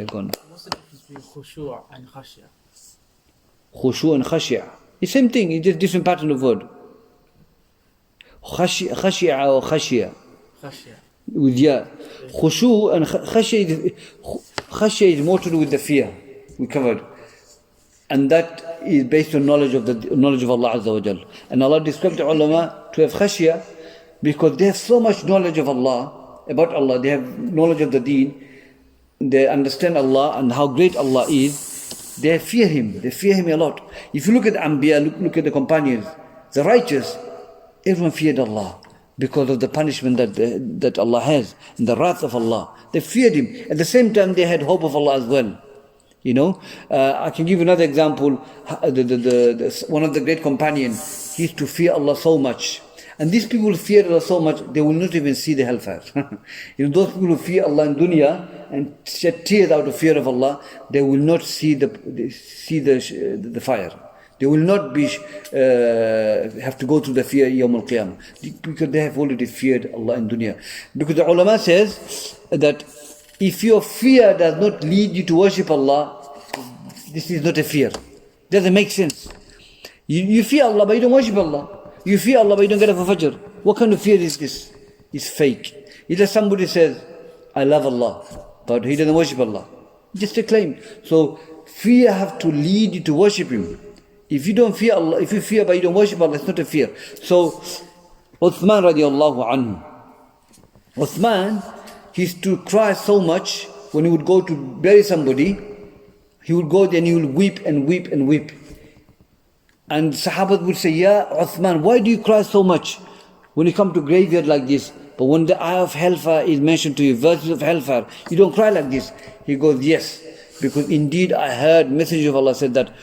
Speaker 1: gone.
Speaker 4: What's the difference between khushu' and khashya?
Speaker 1: Khushu' and khashya. The same thing, it's just different pattern of word. Khashya or khashya.
Speaker 4: Khashya.
Speaker 1: With ya. Khushu' and khashya is more to do with the fear. We covered. And that is based on knowledge of Allah Azza wa Jal. And Allah described the ulama to have khashya because they have so much knowledge of Allah, about Allah. They have knowledge of the deen. They understand Allah and how great Allah is. They fear Him. They fear Him a lot. If you look at the Anbiya, look at the companions, the righteous, everyone feared Allah because of the punishment that Allah has and the wrath of Allah. They feared Him. At the same time, they had hope of Allah as well. I can give another example. One of the great companions, he used to fear Allah so much. And these people who fear Allah so much, they will not even see the hellfire. Those people who fear Allah in dunya and shed tears out of fear of Allah, they will not see the fire. They will not have to go through the fear Yawm al-Qiyamah, because they have already feared Allah in dunya. Because the ulama says that if your fear does not lead you to worship Allah, this is not a fear. Doesn't make sense. You fear Allah, but you don't worship Allah. You fear Allah, but you don't get up for Fajr. What kind of fear is this? It's fake. Either somebody says, I love Allah, but he doesn't worship Allah. Just a claim. So fear have to lead you to worship Him. If you don't fear Allah, if you fear but you don't worship Allah, it's not a fear. So Uthman radiallahu anhu. Uthman, he used to cry so much when he would go to bury somebody. He would go there and he would weep and weep and weep. And Sahabat would say, Ya Uthman, why do you cry so much when you come to graveyard like this? But when the eye of hellfire is mentioned to you, verses of hellfire, you don't cry like this. He goes, yes, because indeed I heard Messenger of Allah said that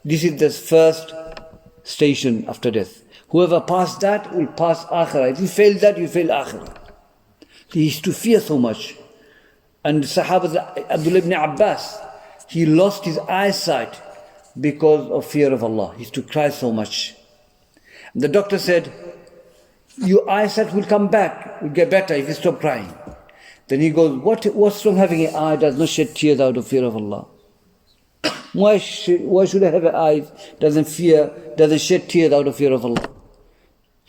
Speaker 1: this is the first station after death. Whoever passed that will pass Akhirah. If you fail that, you fail Akhirah. He used to fear so much. And Sahabat Abdullah ibn Abbas, he lost his eyesight because of fear of Allah. He used to cry so much. And the doctor said, your eyesight will come back, will get better if you stop crying. Then he goes, what's wrong having an eye that does not shed tears out of fear of Allah? Why should I have eyes, doesn't shed tears out of fear of Allah?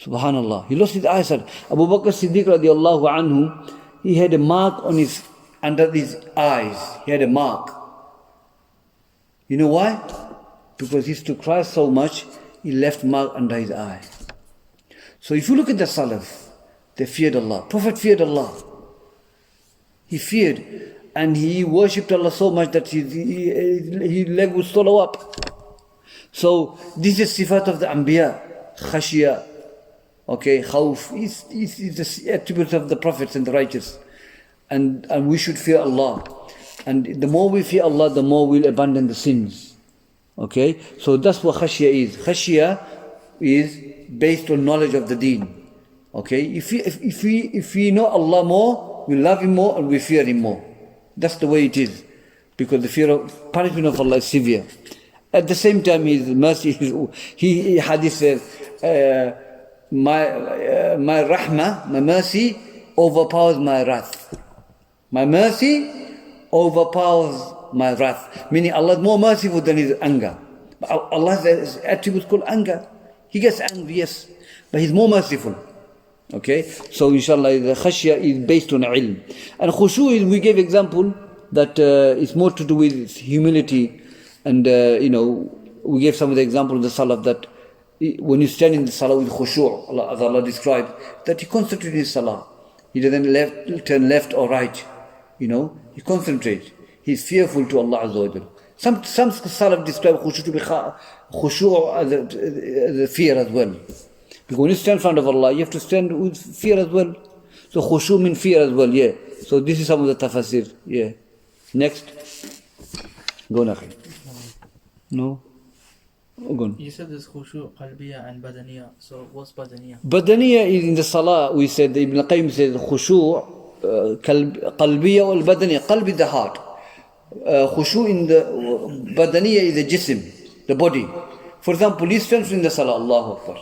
Speaker 1: Subhanallah. He lost his eyesight. Abu Bakr Siddiq radiallahu anhu, he had a mark under his eyes. He had a mark. You know why? Because he used to cry so much, he left mark under his eye. So if you look at the Salaf, they feared Allah. Prophet feared Allah. He feared, and he worshipped Allah so much that his leg would swallow up. So this is sifat of the Anbiya, khashiyah. Okay, khawf is the attribute of the prophets and the righteous. And we should fear Allah. And the more we fear Allah, the more we'll abandon the sins. Okay, so that's what khashiyah is. Khashiyah is based on knowledge of the deen. Okay, if we know Allah more, we love Him more and we fear Him more. That's the way it is. Because the fear of punishment of Allah is severe. At the same time, His mercy, he hadith says, my rahmah, my mercy overpowers my wrath. My mercy overpowers my wrath. Meaning Allah is more merciful than His anger. Allah has attributes called anger. He gets angry, yes, but He's more merciful. Okay, so inshallah the khashya is based on ilm. And khushu is, we gave example that it's more to do with humility. And we gave some of the example of the salaf that when you stand in the salah with khushu', Allah described that he concentrates in his salah. He doesn't turn left or right. He concentrates. He's fearful to Allah Azza wa Jal. Some salaf describe khushu' to be khushu' as a fear as well. Because when you stand in front of Allah, you have to stand with fear as well. So khushu' means fear as well, yeah. So this is some of the tafasir, yeah. Next. Go on, akhi. No? Go on.
Speaker 5: You said there's khushu', qalbiyya and badaniya. So what's badaniya?
Speaker 1: Badaniya is in the salah, we said, Ibn Qayyim says khushu' qalbiyya wal badaniya. Qalb is the heart. Khushu' in the badaniya is the jism, the body. For example, you stand in the salah, Allahu Akbar.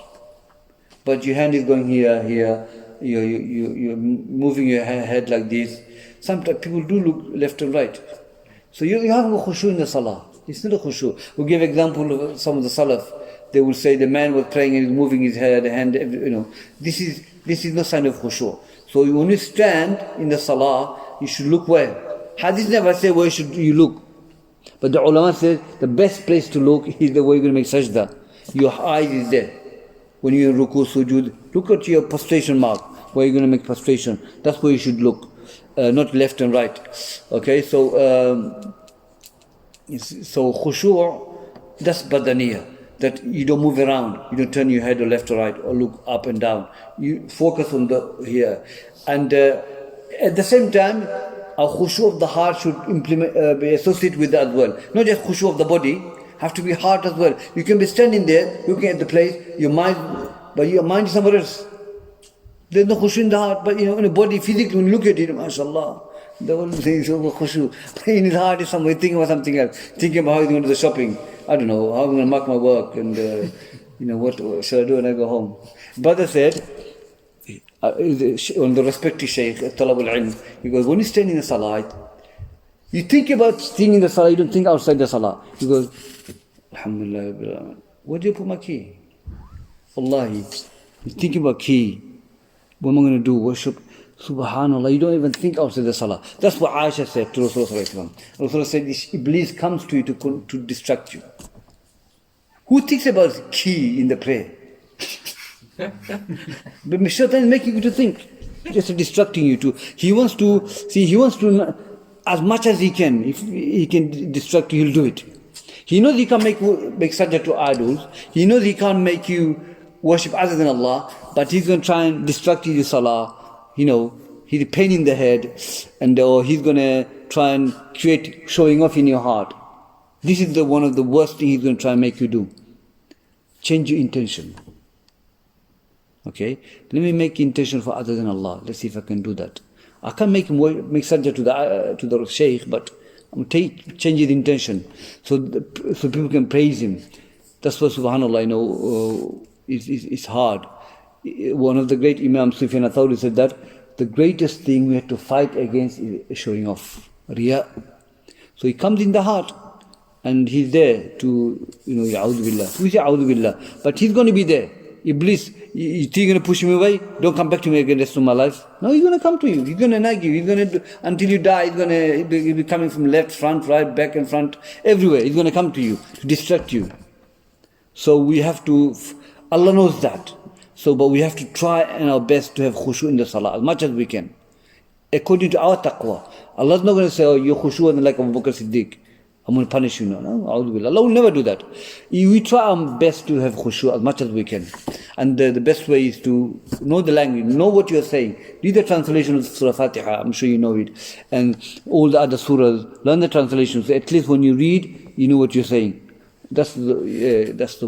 Speaker 1: But your hand is going here, you're moving your head like this. Sometimes people do look left and right. So you have a khushu' in the salah. It's not a khushu'. We'll give example of some of the salaf. They will say the man was praying and he's moving his head, hand, This is no sign of khushu'. So when you stand in the salah, you should look where? Hadith never say where should you look. But the ulama says the best place to look is the way you're going to make sajda. Your eyes is there. When you're in ruku, sujud, look at your prostration mark, where you're going to make prostration. That's where you should look, not left and right. Okay, so khushu', that's badaniya, that you don't move around, you don't turn your head or left or right, or look up and down. You focus on the here. And at the same time, a khushu' of the heart should be associated with that as well. Not just khushu' of the body, have to be heart as well. You can be standing there, looking at the place, but your mind is somewhere else. There's no khushu' in the heart, but in the body, physically, when you look at it, mashallah, the whole thing is over khushu'. But in his heart is somewhere thinking about something else, thinking about how he's going to do the shopping. I don't know, how I'm going to mark my work, and what shall I do when I go home? Brother said, on the respected Shaykh, Talabul Ilm, he goes, when you stand in the salah, you think about staying in the salah, you don't think outside the salah. He goes, Alhamdulillah, where do you put my key? Wallahi, you think about key. What am I going to do? Worship? Subhanallah, you don't even think outside the salah. That's what Aisha said to Rasulullah. Rasulullah said, this Iblis comes to you to distract you. Who thinks about key in the prayer? But Shaitan is making you to think. Just distracting you to. He wants to, as much as he can. If he can distract you, he'll do it. He knows he can't make sajda to idols. He knows he can't make you worship other than Allah. But he's going to try and distract you in salah. He's a pain in the head. And or he's going to try and create showing off in your heart. This is one of the worst things he's going to try and make you do. Change your intention. Okay? Let me make intention for other than Allah. Let's see if I can do that. I can't make sajda to the Shaykh, but I'm change his intention so people can praise him. That's what subhanallah, it's hard. One of the great Imams, Sufyan al-Thawri, said that the greatest thing we have to fight against is showing off, riya. So it comes in the heart. and he's there to, A'udhu Billah. We say A'udhu Billah, but he's going to be there. Iblis, you think you're going to push him away? Don't come back to me again the rest of my life. No, he's going to come to you. He's going to nag you. He's going to, until you die, he's going to be coming from left, front, right, back and front, everywhere. He's going to come to you to distract you. So we have to, Allah knows that. So, but we have to try and our best to have khushu in the salah as much as we can. According to our taqwa. Allah's not going to say, oh, you're khushu like Abu Bakr Siddiq. I'm going to punish you now. No, Allah will never do that. We try our best to have khushu as much as we can. And the best way is to know the language, know what you're saying. Read the translation of Surah Fatiha, I'm sure you know it. And all the other surahs, learn the translations. At least when you read, you know what you're saying. That's the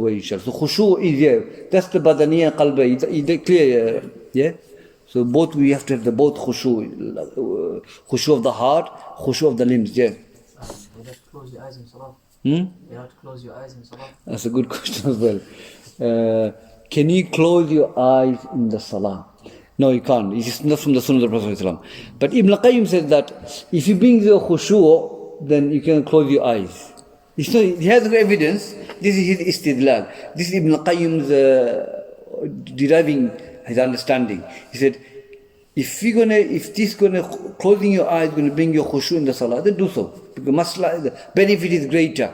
Speaker 1: way, inshallah. So khushu is here. That's the badaniya qalba. Is clear? Yeah? So both, we have to have the both khushu. Khushu of the heart, khushu of the limbs, yeah.
Speaker 5: You have to close your eyes in salah.
Speaker 1: You
Speaker 5: have to close your eyes in salah.
Speaker 1: That's a good question as well. Can you close your eyes in the salah? No, you can't. It's not from the Sunnah of the Prophet ﷺ. But Ibn Qayyim says that if you bring the khushu', then you can close your eyes. It's not, he has no evidence. This is his istidlal. This is Ibn Qayyim's deriving his understanding. He said, if closing your eyes is going to bring your khushu' in the salah, then do so. Because the benefit is greater.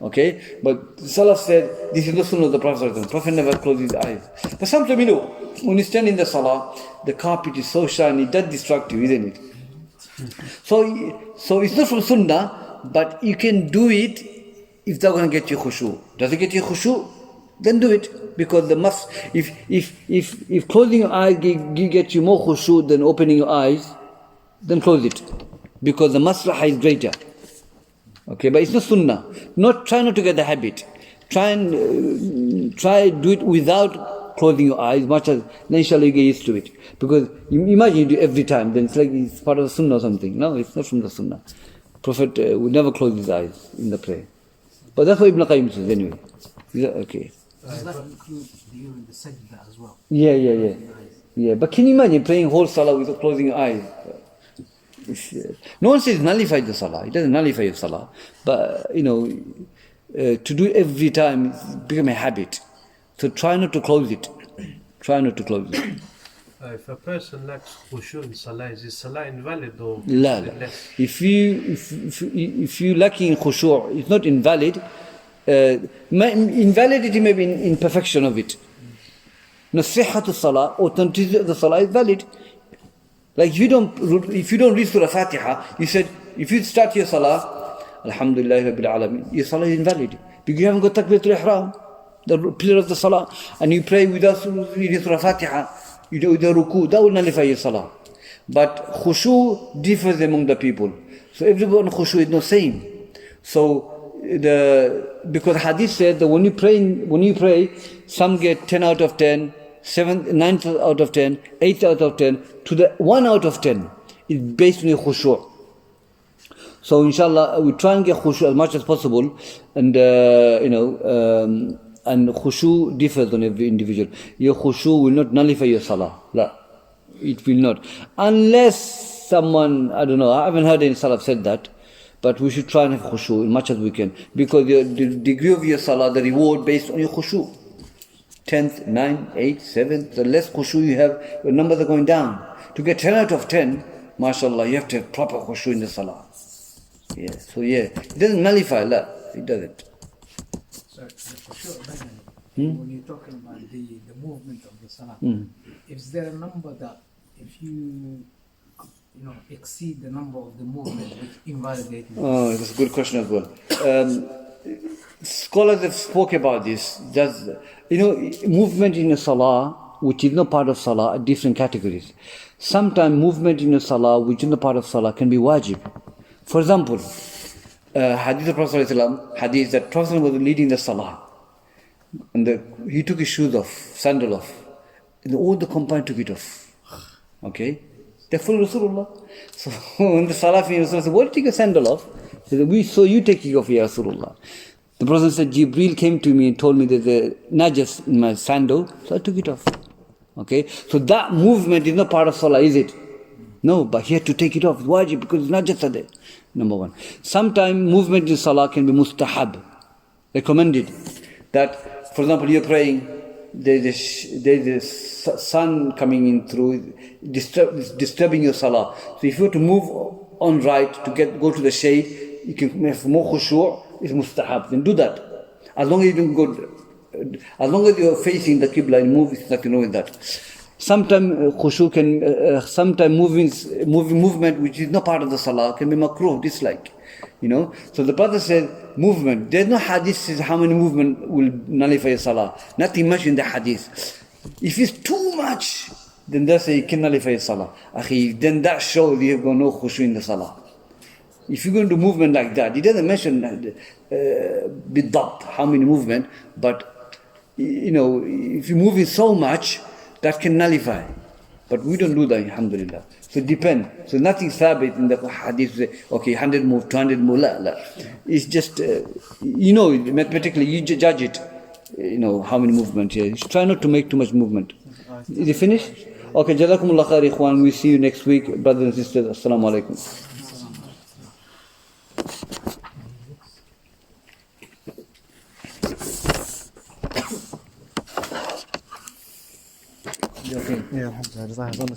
Speaker 1: Okay? But the Salaf said, this is the Sunnah of the Prophet. The Prophet never closed his eyes. But sometimes, when you stand in the salah, the carpet is so shiny, it does distract you, isn't it? So it's not from Sunnah, but you can do it if they're going to get you khushu'. Does it get you khushu'? Then do it. Because if closing your eyes gets you more khushu' than opening your eyes, then close it. Because the maslahah is greater. Okay, but it's not sunnah. Try not to get the habit. Try do it without closing your eyes, much as, then inshallah you get used to it. Because you imagine you do it every time, then it's like it's part of the sunnah or something. No, it's not from the sunnah. Prophet would never close his eyes in the prayer. But that's what Ibn Qayyim says anyway. Okay.
Speaker 5: Does that include you in the sajda as well?
Speaker 1: Yeah. But can you imagine praying whole salah without closing your eyes? No one says nullify the salah. It doesn't nullify your salah. But, to do it every time, it's become a habit. So try not to close it.
Speaker 6: If a person lacks khushu' in salah, is his salah invalid or
Speaker 1: La. If you lacking khushu', it's not invalid. Invalidity may be in imperfection of it. Nasihatu salah, authenticity of the salah is valid. Like if you don't read Surah Fatiha, you said, if you start your salah, Alhamdulillah Rabbil Alameen, your salah is invalid. Because you haven't got Takbiratul Ihram, the pillar of the salah, and you pray without reading Surah Fatiha, you do the ruku, that will nullify your salah. But khushu' differs among the people. So everyone khushu' is not same. So because hadith said that when you pray, some get 10 out of 10, 9 out of 10, 8 out of 10, to the 1 out of 10 is based on your khushu'. So inshallah, we try and get khushu' as much as possible, and and khushu' differs on every individual. Your khushu' will not nullify your salah. La. It will not. Unless someone, I don't know, I haven't heard any salaf said that, but we should try and have khushu' as much as we can. Because the degree of your salah, the reward based on your khushu'. 10th, 9th, 8th, 7th, the less khushu' you have, your numbers are going down. To get 10 out of 10, mashallah, you have to have proper khushu' in the salah. Yeah, so it doesn't nullify, la, it doesn't.
Speaker 7: So, for sure, when you're talking about the movement of the salah, is there a number that if you exceed the number of the movement, which invalidates?
Speaker 1: Oh, that's a good question as well. Scholars have spoke about this. Movement in a salah, which is not part of salah, are different categories. Sometimes movement in a salah, which is not part of salah, can be wajib. For example, hadith of Prophet ﷺ, hadith that Prophet was leading the salah, and he took his shoes off, sandal off, and all the companions took it off. Okay? They followed Rasulullah. So when the salah finished, Rasulullah said, "Why did you take a sandal off?" He said, "We saw you taking off, Ya Rasulullah." The Prophet said, "Jibreel came to me and told me there's a najas in my sandal, so I took it off." Okay? So that movement is not part of salah, is it? No, but he had to take it off. Why? Because najas are there. Number one. Sometimes movement in salah can be mustahab, recommended. That, for example, you're praying, there's a sun coming in through, disturbing your salah. So if you were to move on right to go to the shade, you can have more khushu', it's mustahab. Then do that. As long as you don't go, as long as you're facing the qibla and move, it's nothing wrong with that. Sometimes khushu' can, sometimes movement which is not part of the salah can be makruh, dislike. So the brother said, movement. There's no hadith says how many movement will nullify salah. Nothing much in the hadith. If it's too much, then that's a can nullify salah. Then that shows you have got no khushu' in the salah. If you're going to do movement like that, it doesn't mention bidabt, how many movement, but if you're moving so much, that can nullify. But we don't do that, alhamdulillah. So it depends. So nothing thabit in the hadith, say, okay, 100 move, 200 move, la. It's just, mathematically, you judge it, how many movement here. Try not to make too much movement. Is it finished? Okay, jazakumullah khair, ikhwan. We'll see you next week, brothers and sisters. Assalamu alaikum. Okay.
Speaker 3: Yeah, alhamdulillah.